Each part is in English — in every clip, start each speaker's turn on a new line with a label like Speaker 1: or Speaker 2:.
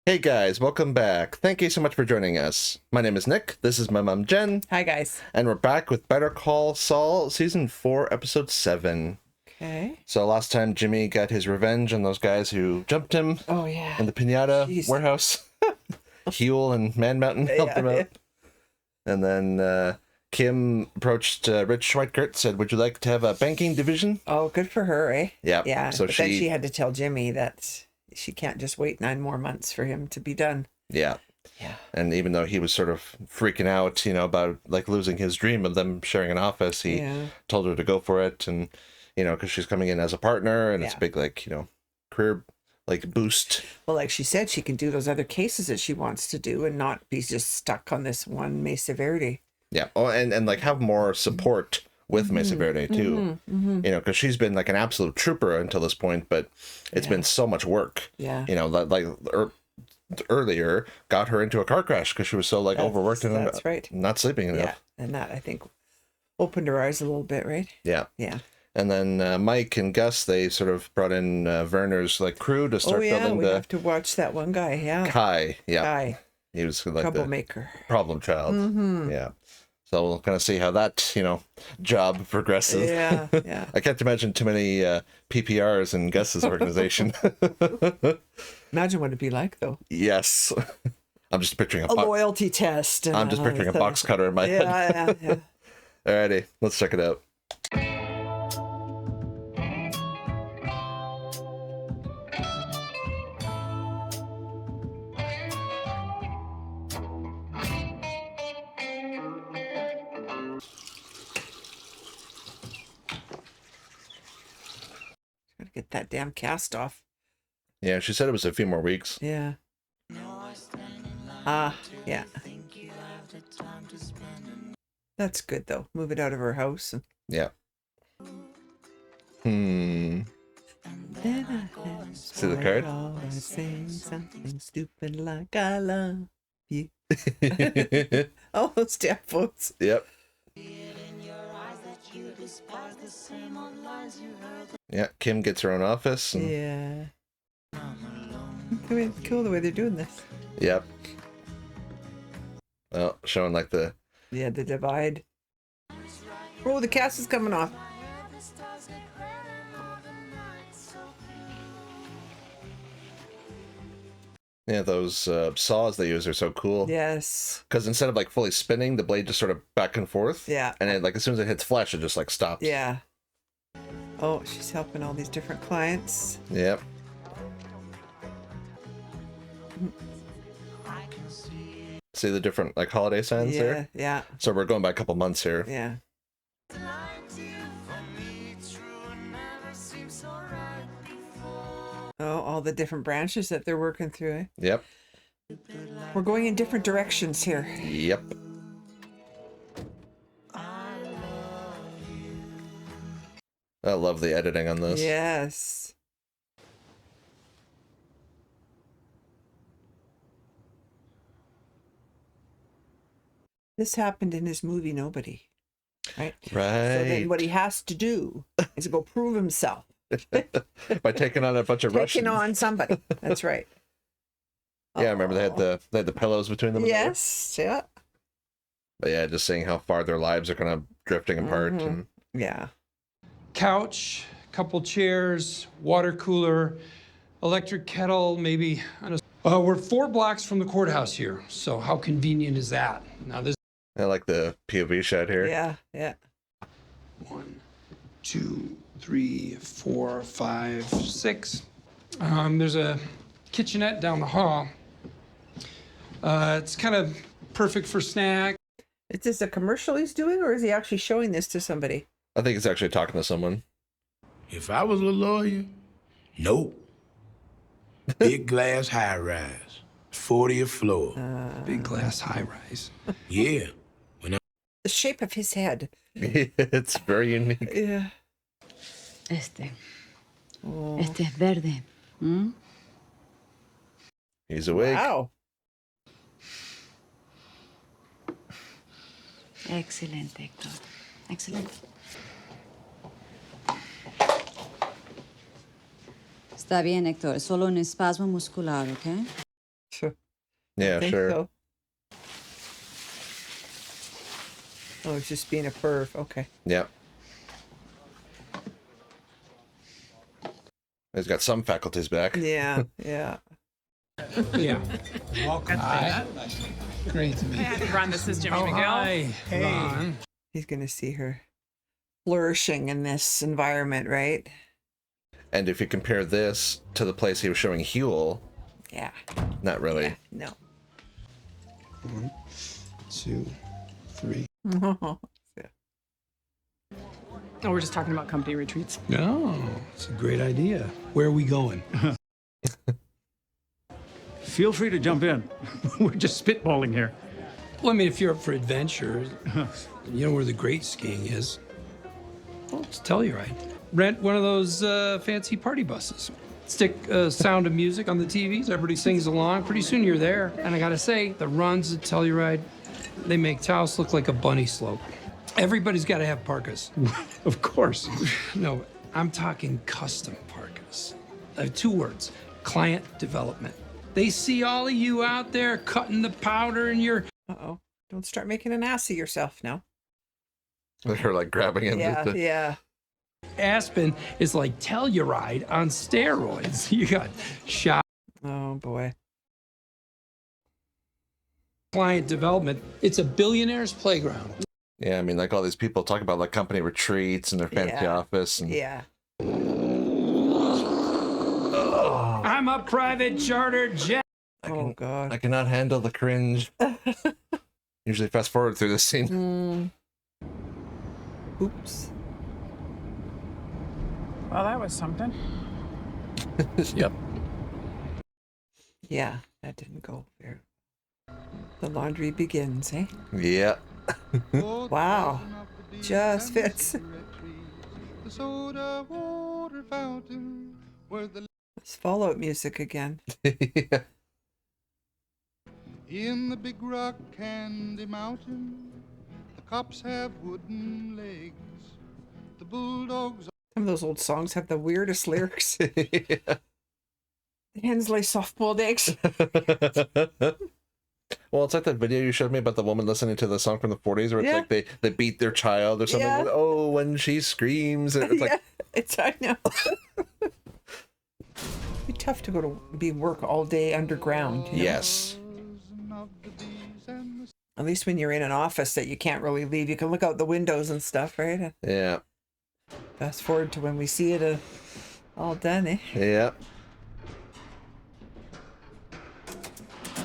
Speaker 1: Hey guys, welcome back. Thank you so much for joining us. My name is Nick, this is my mom Jen.
Speaker 2: Hi guys.
Speaker 1: And we're back with Better Call Saul, Season 4, Episode 7.
Speaker 2: Okay.
Speaker 1: So last time Jimmy got his revenge on those guys who jumped him in the Pinata warehouse. Huel and Man Mountain helped him out. Yeah. And then Kim approached Rich Schweikert, said, would you like to have a banking division?
Speaker 2: Oh, good for her, eh?
Speaker 1: Yeah.
Speaker 2: Yeah, so then she had to tell Jimmy that she can't just wait 9 more months for him to be done.
Speaker 1: Yeah. Yeah. And even though he was sort of freaking out, you know, about like losing his dream of them sharing an office, he told her to go for it. And, you know, because she's coming in as a partner and it's a big, like, you know, career like boost.
Speaker 2: Well, like she said, she can do those other cases that she wants to do and not be just stuck on this one Mesa Verde.
Speaker 1: Yeah. Oh, and like have more support with Mesa Verde too, you know, because she's been like an absolute trooper until this point, but it's been so much work. Yeah. You know, like earlier got her into a car crash because she was so like overworked and not sleeping enough.
Speaker 2: Yeah. And that I think opened her eyes a little bit, right?
Speaker 1: Yeah.
Speaker 2: Yeah.
Speaker 1: And then Mike and Gus, they sort of brought in Werner's like crew to start building
Speaker 2: we have to watch that one guy. Yeah.
Speaker 1: Kai. Yeah. Kai. He was like
Speaker 2: troublemaker.
Speaker 1: The problem child. Yeah. So we'll kind of see how that, you know, job progresses. Yeah, yeah. I can't imagine too many PPRs in Gus's organization.
Speaker 2: Imagine what it'd be like, though.
Speaker 1: Yes. I'm just picturing
Speaker 2: a loyalty test.
Speaker 1: I'm just picturing a box cutter in my head. Yeah. Alrighty, let's check it out.
Speaker 2: Get that damn cast off.
Speaker 1: Yeah, she said it was a few more weeks.
Speaker 2: Yeah. Yeah. That's good though. Move it out of her house.
Speaker 1: Yeah. See the card?
Speaker 2: I sing something stupid like I love you. Oh, those damn phones.
Speaker 1: Yep. Yeah, Kim gets her own office. And...
Speaker 2: yeah. Cool the way they're doing this.
Speaker 1: Yep. Well, showing like the...
Speaker 2: yeah, the divide. Oh, the cast is coming off.
Speaker 1: Yeah, those saws they use are so cool.
Speaker 2: Yes.
Speaker 1: Because instead of like fully spinning, the blade just sort of back and forth.
Speaker 2: Yeah.
Speaker 1: And it, like as soon as it hits flesh, it just like stops.
Speaker 2: Yeah. Oh, she's helping all these different clients.
Speaker 1: Yep. See the different like holiday signs there?
Speaker 2: Yeah.
Speaker 1: So we're going back a couple months here.
Speaker 2: Yeah. Oh, all the different branches that they're working through. Eh?
Speaker 1: Yep.
Speaker 2: We're going in different directions here.
Speaker 1: Yep. I love the editing on this.
Speaker 2: Yes. This happened in his movie Nobody. Right?
Speaker 1: Right.
Speaker 2: So then what he has to do is go prove himself.
Speaker 1: By taking on a bunch of Russians.
Speaker 2: Taking on somebody. That's right.
Speaker 1: Yeah, I remember they had the pillows between them.
Speaker 2: Yes, yeah.
Speaker 1: But yeah, just seeing how far their lives are kind of drifting apart. And...
Speaker 2: yeah.
Speaker 3: Couch, couple chairs, water cooler, electric kettle, maybe. We're 4 blocks from the courthouse here, so how convenient is that? Now this.
Speaker 1: I like the POV shot here.
Speaker 2: Yeah, yeah.
Speaker 3: 1, 2, 3, 4, 5, 6. There's a kitchenette down the hall. It's kind of perfect for snack.
Speaker 2: Is this a commercial he's doing, or is he actually showing this to somebody?
Speaker 1: I think he's actually talking to someone.
Speaker 4: If I was a lawyer, nope. Big glass high rise, 40th floor.
Speaker 3: Big glass high rise.
Speaker 4: Yeah.
Speaker 2: The shape of his head.
Speaker 1: It's very unique.
Speaker 2: Yeah.
Speaker 5: Este es verde. ¿Mm?
Speaker 1: He's awake.
Speaker 2: Wow.
Speaker 5: Excelente, Hector. Excelente. Está bien, Hector. Es solo un espasmo muscular, ¿ok?
Speaker 1: Yeah,
Speaker 2: Think
Speaker 1: sure.
Speaker 2: so. Oh, it's just being a perv. Okay.
Speaker 1: Yeah. He's got some faculties back.
Speaker 2: Yeah, yeah.
Speaker 3: Yeah. Hi. Great to meet you.
Speaker 6: Ron, this is Jimmy
Speaker 3: Oh,
Speaker 6: McGill.
Speaker 3: hi, Ron.
Speaker 2: He's gonna see her flourishing in this environment, right?
Speaker 1: And if you compare this to the place he was showing Huel,
Speaker 2: Yeah.
Speaker 1: not really.
Speaker 2: Yeah. No.
Speaker 3: 1, 2, 3.
Speaker 6: Oh, we're just talking about company retreats.
Speaker 3: Oh, it's a great idea. Where are we going?
Speaker 7: Feel free to jump in. We're just spitballing here.
Speaker 3: Well, I mean, if you're up for adventure, you know where the great skiing is. Well, it's Telluride. Rent one of those fancy party buses. Stick Sound of Music on the TVs. Everybody sings along. Pretty soon you're there. And I gotta say, the runs at Telluride, they make Taos look like a bunny slope. Everybody's got to have parkas.
Speaker 7: Of course.
Speaker 3: No, I'm talking custom parkas. 2 words: client development. They see all of you out there cutting the powder and you're...
Speaker 2: Uh-oh. Don't start making an ass of yourself now.
Speaker 1: They're like grabbing him.
Speaker 2: Yeah, yeah.
Speaker 3: Aspen is like Telluride on steroids. You got shop
Speaker 2: Oh, boy.
Speaker 3: client development. It's a billionaire's playground.
Speaker 1: Yeah, I mean, like all these people talk about like company retreats and their fancy
Speaker 2: Yeah.
Speaker 1: office. And
Speaker 2: Yeah.
Speaker 3: I'm a private charter jet.
Speaker 2: Oh, God.
Speaker 1: I cannot handle the cringe. Usually fast forward through this scene.
Speaker 2: Oops.
Speaker 6: Well, that was something.
Speaker 1: Yep.
Speaker 2: Yeah, that didn't go very. The laundry begins, eh?
Speaker 1: Yeah.
Speaker 2: Wow. Just fits. It's Fallout music again.
Speaker 1: Yeah.
Speaker 8: In the big rock candy mountain, the cops have wooden legs. The bulldogs.
Speaker 2: Some of those old songs have the weirdest lyrics.
Speaker 1: Yeah.
Speaker 2: The hens lay soft-boiled eggs.
Speaker 1: Well, it's like that video you showed me about the woman listening to the song from the 40s where it's
Speaker 2: Yeah.
Speaker 1: like they beat their child or something.
Speaker 2: Yeah.
Speaker 1: Oh, when she screams. And it's like,
Speaker 2: Yeah, it's, I know. It'd be tough to go to be work all day underground. You know?
Speaker 1: yes.
Speaker 2: At least when you're in an office that you can't really leave, you can look out the windows and stuff, right?
Speaker 1: Yeah.
Speaker 2: Fast forward to when we see it all done, eh?
Speaker 1: Yeah.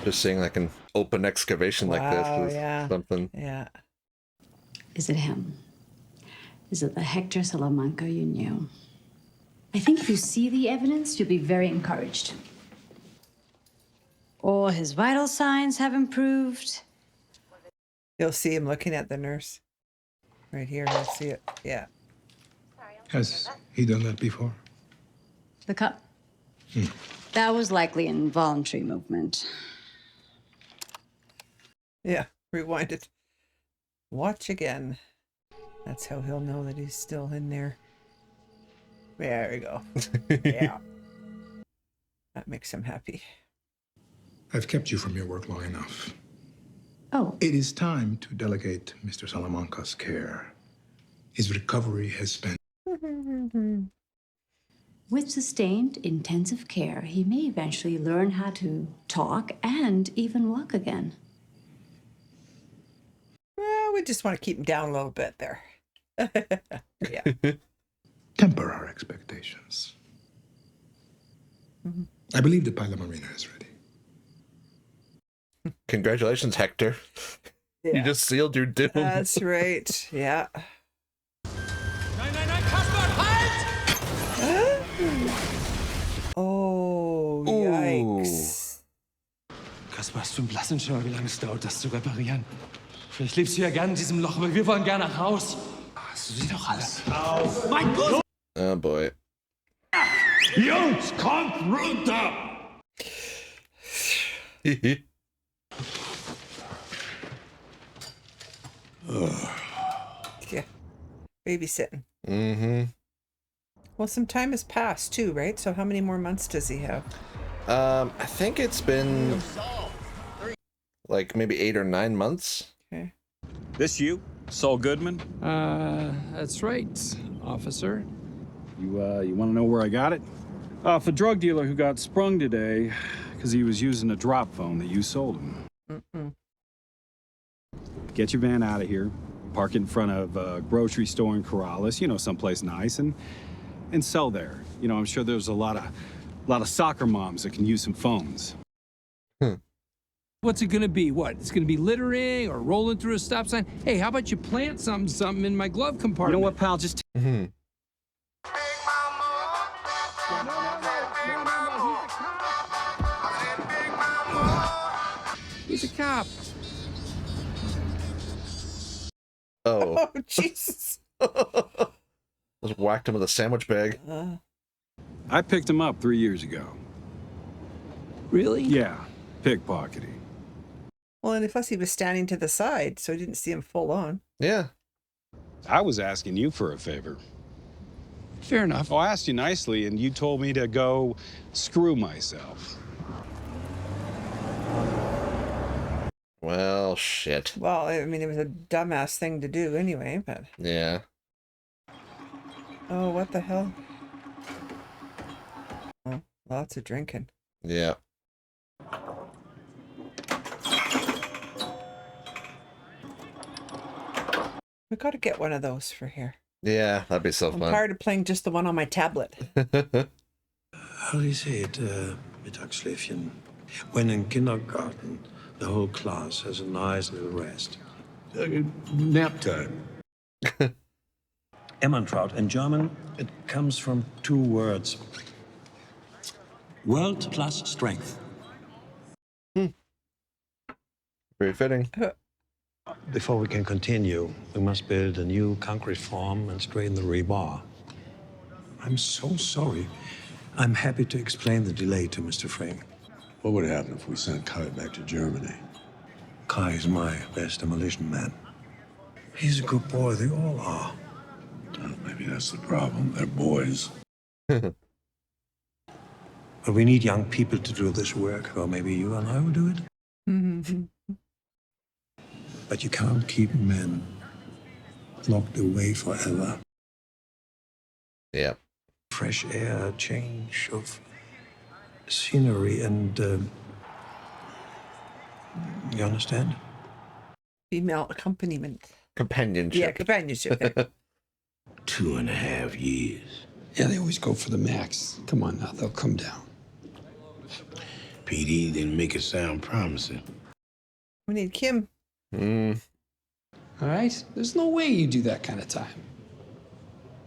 Speaker 1: Just seeing like an open excavation like
Speaker 2: Wow,
Speaker 1: this is
Speaker 2: yeah.
Speaker 1: something.
Speaker 2: Yeah.
Speaker 5: Is it him? Is it the Hector Salamanca you knew? I think if you see the evidence, you'll be very encouraged. All his vital signs have improved.
Speaker 2: You'll see him looking at the nurse. Right here, you'll see it. Yeah.
Speaker 4: Has he done that before?
Speaker 5: The cut. That was likely an involuntary movement.
Speaker 2: Yeah. Rewind it. Watch again. That's how he'll know that he's still in there. There we go. Yeah. That makes him happy.
Speaker 4: I've kept you from your work long enough.
Speaker 5: Oh,
Speaker 4: It is time to delegate Mr. Salamanca's care. His recovery has been...
Speaker 5: with sustained intensive care, he may eventually learn how to talk and even walk again.
Speaker 2: Well, we just want to keep him down a little bit there. Yeah.
Speaker 4: Temper our expectations. I believe the pilot marina is ready.
Speaker 1: Congratulations, Hector. You
Speaker 2: Yeah.
Speaker 1: just sealed your doom.
Speaker 2: That's right. Yeah. Oh, yikes.
Speaker 9: Kaspar, hast du einen blassen Schimmer, wie lange es dauert, das zu reparieren? Vielleicht lebst du ja gerne in diesem Loch, aber wir wollen gerne nach Haus. Hast du sie doch alles? Auf! Mein Gott!
Speaker 1: Oh boy.
Speaker 4: Jungs, kommt runter!
Speaker 2: Yeah. Babysitting.
Speaker 1: Mm-hmm.
Speaker 2: Well, some time has passed too, right? So how many more months does he have?
Speaker 1: I think it's been like maybe 8 or 9 months.
Speaker 2: Okay.
Speaker 10: This you, Saul Goodman?
Speaker 3: That's right, officer.
Speaker 7: You want to know where I got it? Off a drug dealer who got sprung today because he was using a drop phone that you sold him. Get your van out of here, park it in front of a grocery store in Corrales, you know, someplace nice, and sell there. You know, I'm sure there's a lot of soccer moms that can use some phones.
Speaker 3: What's it gonna be? What? It's gonna be littering or rolling through a stop sign? Hey, how about you plant something in my glove compartment?
Speaker 7: You know what, pal? Just
Speaker 3: He's a cop.
Speaker 1: Oh.
Speaker 2: Oh, Jesus.
Speaker 1: Just whacked him with a sandwich bag.
Speaker 7: I picked him up 3 years ago.
Speaker 3: Really?
Speaker 7: Yeah, pickpocketing.
Speaker 2: Well, and plus he was standing to the side, so he didn't see him full on.
Speaker 1: Yeah.
Speaker 7: I was asking you for a favor.
Speaker 3: Fair enough.
Speaker 7: Oh, I asked you nicely, and you told me to go screw myself.
Speaker 1: Well, shit.
Speaker 2: Well, I mean, it was a dumbass thing to do anyway, but...
Speaker 1: Yeah.
Speaker 2: Oh, what the hell? Oh, lots of drinking.
Speaker 1: Yeah.
Speaker 2: We got to get one of those for here.
Speaker 1: Yeah, that'd be so
Speaker 2: I'm
Speaker 1: fun.
Speaker 2: tired of playing just the one on my tablet.
Speaker 11: How do you say it? Mittagsschläfchen. When in kindergarten, the whole class has a nice little rest.
Speaker 4: Nap time.
Speaker 11: Emmentraut. In German, it comes from 2 words. World plus strength.
Speaker 1: Very fitting.
Speaker 11: Before we can continue, we must build a new concrete form and straighten the rebar. I'm so sorry. I'm happy to explain the delay to Mr. Frame.
Speaker 4: What would happen if we sent Kai back to Germany?
Speaker 11: Kai is my best demolition man. He's a good boy, they all are.
Speaker 4: Well, maybe that's the problem. They're boys.
Speaker 11: But we need young people to do this work, or maybe you and I will do it. But you can't keep men locked away forever.
Speaker 1: Yeah.
Speaker 11: Fresh air, change of scenery, and you understand?
Speaker 2: Female accompaniment.
Speaker 1: Companionship.
Speaker 2: Yeah, companionship. There.
Speaker 4: 2.5 years.
Speaker 3: Yeah, they always go for the max. Come on now, they'll come down.
Speaker 4: PD didn't make it sound promising.
Speaker 2: We need Kim.
Speaker 3: All right? There's no way you do that kind of time.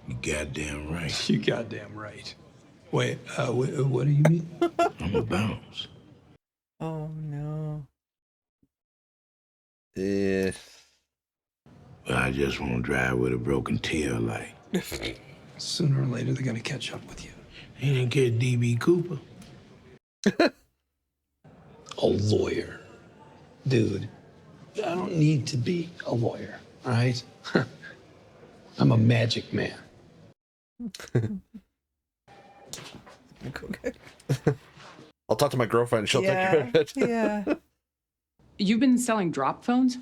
Speaker 4: You goddamn right.
Speaker 3: You goddamn right. Wait, what do you mean?
Speaker 4: I'm a bounce.
Speaker 2: Oh, no.
Speaker 1: Yeah.
Speaker 4: Well, I just won't drive with a broken tail light.
Speaker 3: Sooner or later, they're gonna catch up with you.
Speaker 4: He didn't get DB Cooper.
Speaker 3: A lawyer. Dude, I don't need to be a lawyer, all right? I'm a magic man.
Speaker 1: I'll talk to my girlfriend. She'll take care of it.
Speaker 2: Yeah.
Speaker 6: You've been selling drop phones?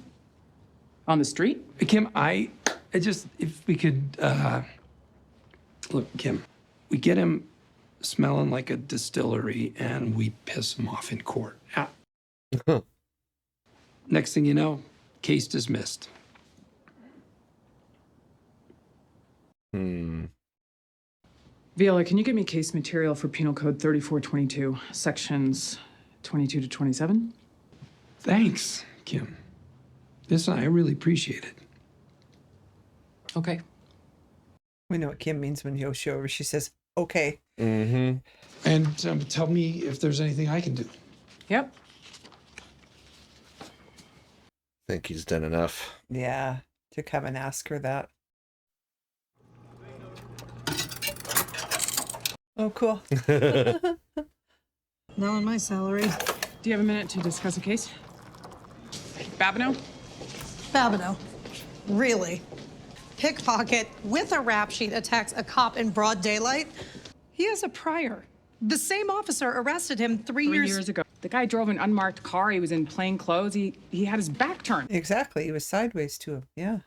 Speaker 6: On the street?
Speaker 3: Kim, I just, if we could, look, Kim, we get him smelling like a distillery and we piss him off in court. Yeah. Next thing you know, case dismissed.
Speaker 6: Viola, can you get me case material for Penal Code 3422, sections 22 to 27?
Speaker 3: Thanks, Kim. Listen, I really appreciate it.
Speaker 6: Okay.
Speaker 2: We know what Kim means when you show her. She says, okay.
Speaker 1: Mm-hmm.
Speaker 3: And tell me if there's anything I can do.
Speaker 6: Yep.
Speaker 1: Think he's done enough.
Speaker 2: Yeah, to come and ask her that. Oh, cool.
Speaker 12: Not on my salary.
Speaker 6: Do you have a minute to discuss a case? Babineau?
Speaker 12: Babineau. Really? Pickpocket with a rap sheet attacks a cop in broad daylight? He has a prior. The same officer arrested him 3 years
Speaker 6: ago. The guy drove an unmarked car. He was in plain clothes. He had his back turned.
Speaker 2: Exactly. He was sideways to him. Yeah.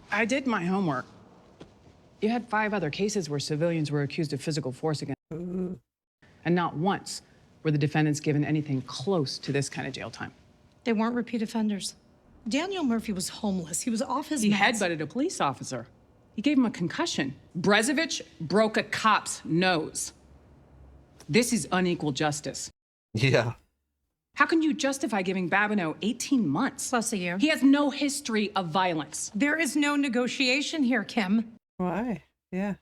Speaker 6: I did my homework. You had 5 other cases where civilians were accused of physical force against them. And not once were the defendants given anything close to this kind of jail time.
Speaker 12: They weren't repeat offenders. Daniel Murphy was homeless. He was off his
Speaker 6: He
Speaker 12: meds.
Speaker 6: headbutted a police officer. He gave him a concussion. Brezovich broke a cop's nose. This is unequal justice.
Speaker 1: Yeah.
Speaker 6: How can you justify giving Babineau 18 months?
Speaker 12: Plus a year.
Speaker 6: He has no history of violence.
Speaker 12: There is no negotiation here, Kim.
Speaker 2: Why? Yeah.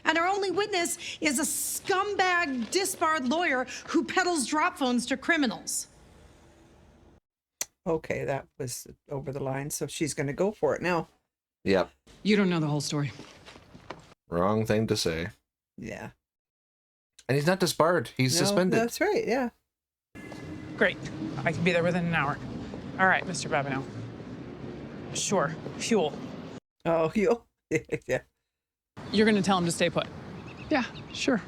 Speaker 12: And our only witness is a scumbag, disbarred lawyer who peddles drop phones to criminals.
Speaker 2: Okay, that was over the line, so she's going to go for it now.
Speaker 1: Yep.
Speaker 6: You don't know the whole story.
Speaker 1: Wrong thing to say.
Speaker 2: Yeah.
Speaker 1: And he's not disbarred. He's suspended.
Speaker 2: That's right, yeah.
Speaker 6: Great. I can be there within an hour. All right, Mr. Babineau. Sure. Fuel.
Speaker 2: Oh, you? Yeah.
Speaker 6: You're going to tell him to stay put.
Speaker 3: Yeah, sure.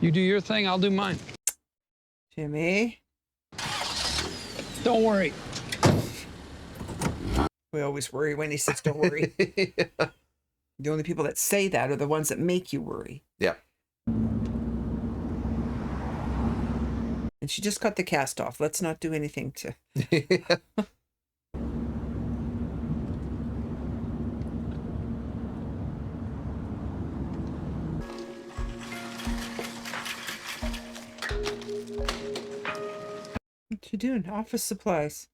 Speaker 3: You do your thing, I'll do mine.
Speaker 2: Jimmy.
Speaker 3: Don't worry.
Speaker 2: We always worry when he says don't worry.
Speaker 1: Yeah.
Speaker 2: The only people that say that are the ones that make you worry.
Speaker 1: Yeah.
Speaker 2: And she just cut the cast off. Let's not do anything to... What you doing? Office supplies.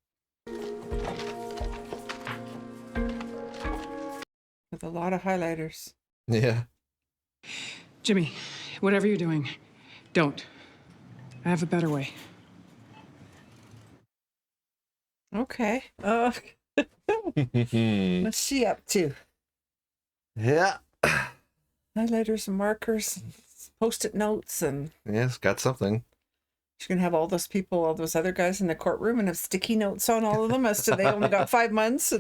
Speaker 2: With a lot of highlighters.
Speaker 1: Yeah.
Speaker 6: Jimmy, whatever you're doing, don't. I have a better way.
Speaker 2: Okay. What's she up to?
Speaker 1: Yeah.
Speaker 2: Highlighters and markers, post-it notes, and
Speaker 1: Yes, got something.
Speaker 2: she's gonna have all those people, all those other guys in the courtroom, and have sticky notes on all of them as to they only got 5 months.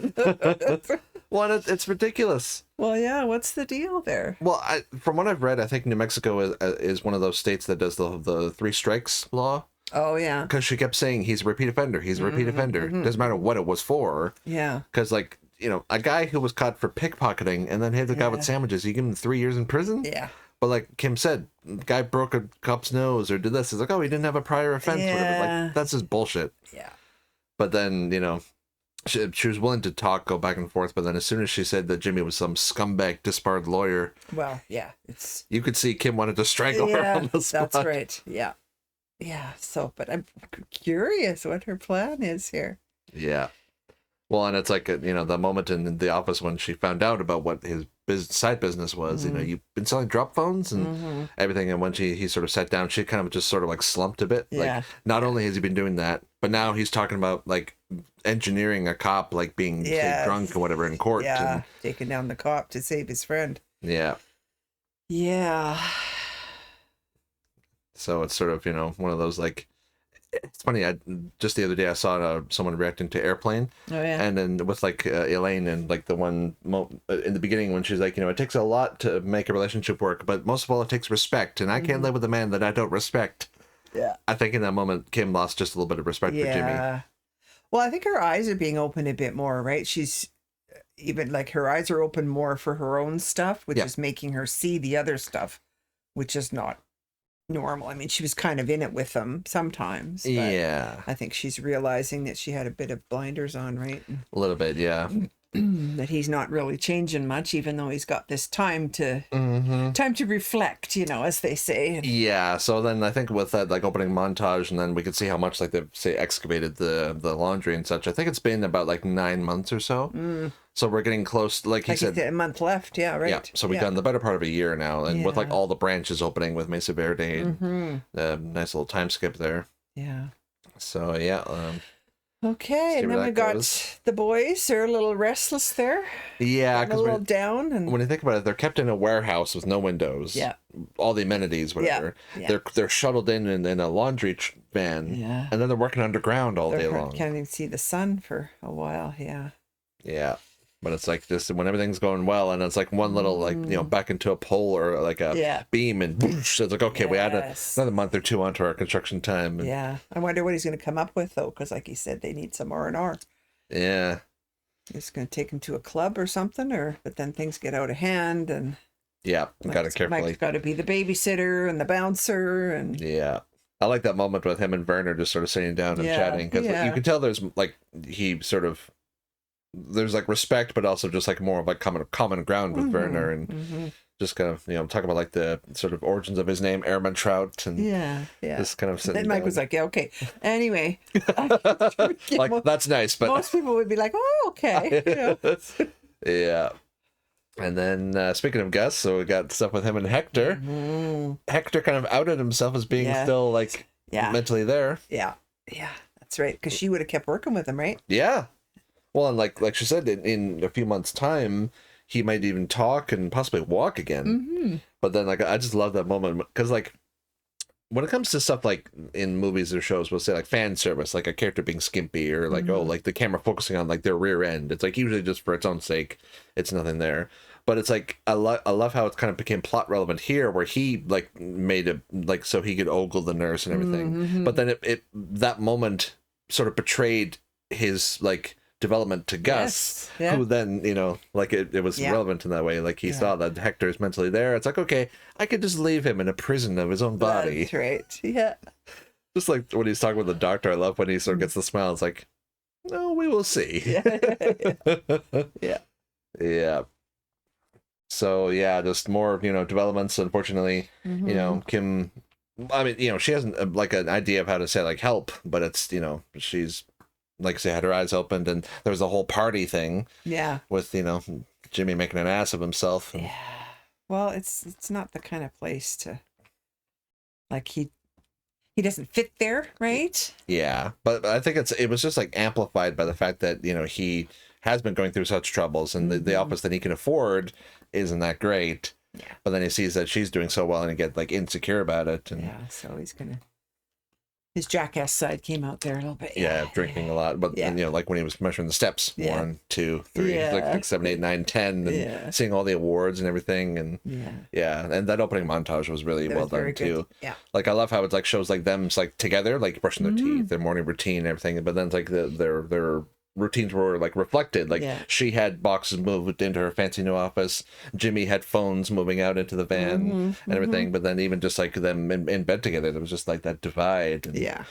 Speaker 1: Well, it's ridiculous.
Speaker 2: Well, yeah. What's the deal there?
Speaker 1: Well, from what I've read, I think New Mexico is one of those states that does the 3 strikes law.
Speaker 2: Oh yeah.
Speaker 1: Because she kept saying he's a repeat offender. He's a repeat offender. Doesn't matter what it was for.
Speaker 2: Yeah.
Speaker 1: Because like a guy who was caught for pickpocketing and then hit the guy with sandwiches, you give him 3 years in prison.
Speaker 2: Yeah.
Speaker 1: But like Kim said, guy broke a cop's nose or did this. It's like, oh, he didn't have a prior offense. Whatever. Like that's just bullshit.
Speaker 2: Yeah.
Speaker 1: But then she was willing to go back and forth. But then as soon as she said that Jimmy was some scumbag, disbarred lawyer,
Speaker 2: Well, yeah.
Speaker 1: you could see Kim wanted to strangle her on the spot.
Speaker 2: That's right. Yeah. Yeah. So, but I'm curious what her plan is here.
Speaker 1: Yeah. Well, and it's like, the moment in the office when she found out about what his side business was, you've been selling drop phones and everything. And when he sort of sat down, she kind of just sort of like slumped a bit.
Speaker 2: Yeah.
Speaker 1: Like, not only has he been doing that, but now he's talking about like engineering a cop, like being say, drunk or whatever in court.
Speaker 2: Yeah.
Speaker 1: And,
Speaker 2: Taking down the cop to save his friend.
Speaker 1: yeah.
Speaker 2: Yeah.
Speaker 1: So it's sort of, one of those like, it's funny. Just the other day I saw someone reacting to Airplane.
Speaker 2: Oh yeah.
Speaker 1: And then with like Elaine and like the one in the beginning when she's like, it takes a lot to make a relationship work, but most of all it takes respect, and I can't live with a man that I don't respect.
Speaker 2: Yeah.
Speaker 1: I think in that moment Kim lost just a little bit of respect for Jimmy.
Speaker 2: Well, I think her eyes are being opened a bit more, right? She's even like her eyes are open more for her own stuff, which is making her see the other stuff, which is not normal. I mean, she was kind of in it with them sometimes. But
Speaker 1: Yeah.
Speaker 2: I think she's realizing that she had a bit of blinders on, right?
Speaker 1: A little bit, yeah.
Speaker 2: That he's not really changing much, even though he's got this time to reflect, as they say.
Speaker 1: Yeah, so then I think with that like opening montage, and then we could see how much like they've excavated the laundry and such. I think it's been about like 9 months or so. So we're getting close, like he said,
Speaker 2: a month left. Yeah, right.
Speaker 1: Yeah, so we've done the better part of a year now, and with like all the branches opening with Mesa Verde, nice little time skip there.
Speaker 2: Yeah.
Speaker 1: So yeah.
Speaker 2: Okay, and then we got the boys. They're a little restless there.
Speaker 1: Yeah,
Speaker 2: a little down. And
Speaker 1: when you think about it, they're kept in a warehouse with no windows.
Speaker 2: Yeah.
Speaker 1: All the amenities, whatever.
Speaker 2: Yeah.
Speaker 1: They're shuttled in a laundry van.
Speaker 2: Yeah.
Speaker 1: And then they're working underground all day long.
Speaker 2: Can't even see the sun for a while. Yeah.
Speaker 1: Yeah. But it's like just when everything's going well, and it's like one little like back into a pole or like a beam, and whoosh, it's like okay, we add another month or two onto our construction time. And,
Speaker 2: I wonder what he's going to come up with though, because like he said, they need some R&R.
Speaker 1: Yeah,
Speaker 2: he's going to take him to a club or something, but then things get out of hand, and
Speaker 1: got to carefully.
Speaker 2: Mike's got to be the babysitter and the bouncer, and
Speaker 1: I like that moment with him and Werner just sort of sitting down and chatting, because you can tell there's like he sort of. There's like respect, but also just like more of like common ground with Werner, and just kind of talk about like the sort of origins of his name, Airman Trout, and just kind of sitting.
Speaker 2: Then Mike was like, "Yeah, okay." Anyway,
Speaker 1: like that's nice, but
Speaker 2: most people would be like, "Oh, okay."
Speaker 1: Yeah. And then speaking of guests, so we got stuff with him and Hector. Hector kind of outed himself as being still like mentally there.
Speaker 2: Yeah, that's right. Because she would have kept working with him, right?
Speaker 1: Yeah. Well, and like she said, in a few months' time, he might even talk and possibly walk again. But then, like, I just love that moment because, like, when it comes to stuff like in movies or shows, we'll say like fan service, like a character being skimpy or like like the camera focusing on like their rear end. It's like usually just for its own sake. It's nothing there. But it's like I love how it kind of became plot relevant here, where he like made it like so he could ogle the nurse and everything. But then it that moment sort of betrayed his like development to Gus, who then like it was relevant in that way. Like he saw that Hector is mentally there. It's like, okay, I could just leave him in a prison of his own body.
Speaker 2: That's right. Yeah.
Speaker 1: Just like when he's talking with the doctor, I love when he sort of gets the smile. It's like, no, we will see. Yeah. So just more developments. Unfortunately, Kim. I mean, she hasn't like an idea of how to say like help, but it's she's. Like I say, had her eyes opened, and there was a whole party thing. Yeah. With Jimmy making an ass of himself. And...
Speaker 2: Yeah. Well, it's not the kind of place to. Like he doesn't fit there, right?
Speaker 1: Yeah, but I think it was just like amplified by the fact that he has been going through such troubles, and the office that he can afford isn't that great. Yeah. But then he sees that she's doing so well, and he gets like insecure about it. And
Speaker 2: so he's gonna. His jackass side came out there a little bit.
Speaker 1: Yeah, drinking a lot. But, like when he was measuring the steps, 1, 2, 3, like 7, 8, 9, 10, and seeing all the awards and everything. And and that opening montage was really well done, too. Yeah. Like, I love how it like shows like them like together, like brushing their teeth, their morning routine and everything. But then it's like their routines were like reflected. Like she had boxes moved into her fancy new office. Jimmy had phones moving out into the van and everything. But then even just like them in bed together, there was just like that divide. And,
Speaker 2: Yeah.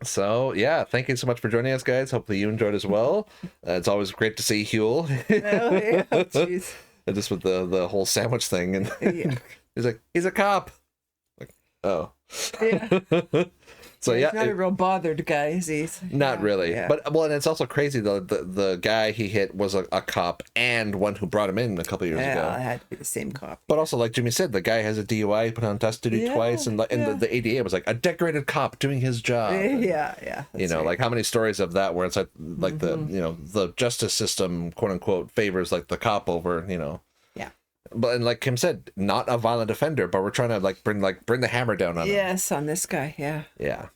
Speaker 1: So thank you so much for joining us, guys. Hopefully you enjoyed as well. It's always great to see Huel.
Speaker 2: Jeez.
Speaker 1: And just with the whole sandwich thing, and he's like, he's a cop. Like, oh.
Speaker 2: Yeah.
Speaker 1: So
Speaker 2: he's not a real bothered guy, is he?
Speaker 1: Not really. But well, and it's also crazy though. The guy he hit was a cop and one who brought him in a couple years ago.
Speaker 2: Yeah, it had to be the same cop.
Speaker 1: But also, like Jimmy said, the guy has a DUI, put on custody twice, and the ADA was like a decorated cop doing his job. And, like how many stories of that where it's like the justice system, quote unquote, favors like the cop over But and like Kim said, not a violent offender, but we're trying to bring the hammer down on him.
Speaker 2: Yes, on this guy,
Speaker 1: Yeah.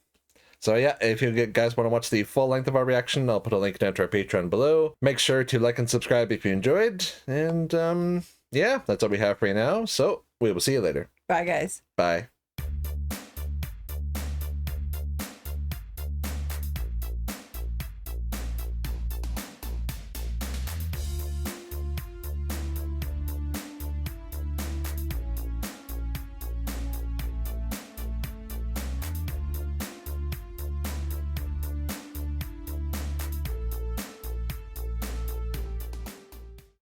Speaker 1: So if you guys want to watch the full length of our reaction, I'll put a link down to our Patreon below. Make sure to like and subscribe if you enjoyed. And that's all we have for you now. So we will see you later.
Speaker 2: Bye, guys.
Speaker 1: Bye.